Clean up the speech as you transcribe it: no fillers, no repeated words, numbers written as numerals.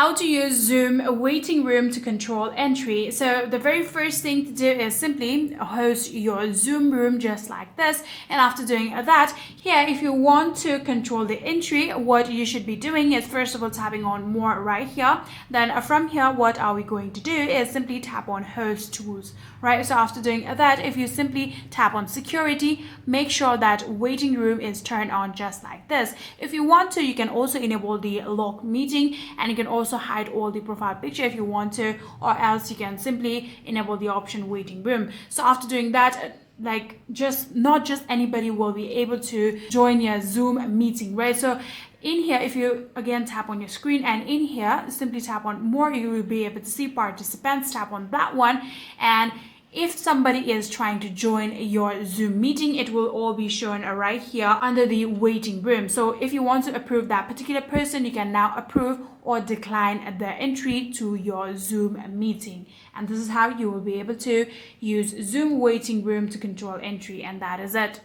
How to use Zoom waiting room to control entry. So the very first thing to do is simply host your Zoom room just like this. And after doing that, here, if you want to control the entry, what you should be doing is first of all tapping on more right here. Then from here, what are we going to do is simply tap on host tools, right? So after doing that, if you simply tap on security, make sure that waiting room is turned on just like this. If you want to, you can also enable the lock meeting, and you can also hide all the profile picture if you want to, or else you can simply enable the option waiting room. So after doing that, not just anybody will be able to join your Zoom meeting, right? So in here, if you again tap on your screen, and in here simply tap on more, you will be able to see participants. Tap on that one, and if somebody is trying to join your Zoom meeting, it will all be shown right here under the waiting room. So if you want to approve that particular person, you can now approve or decline the entry to your Zoom meeting. And this is how you will be able to use Zoom waiting room to control entry, and that is it.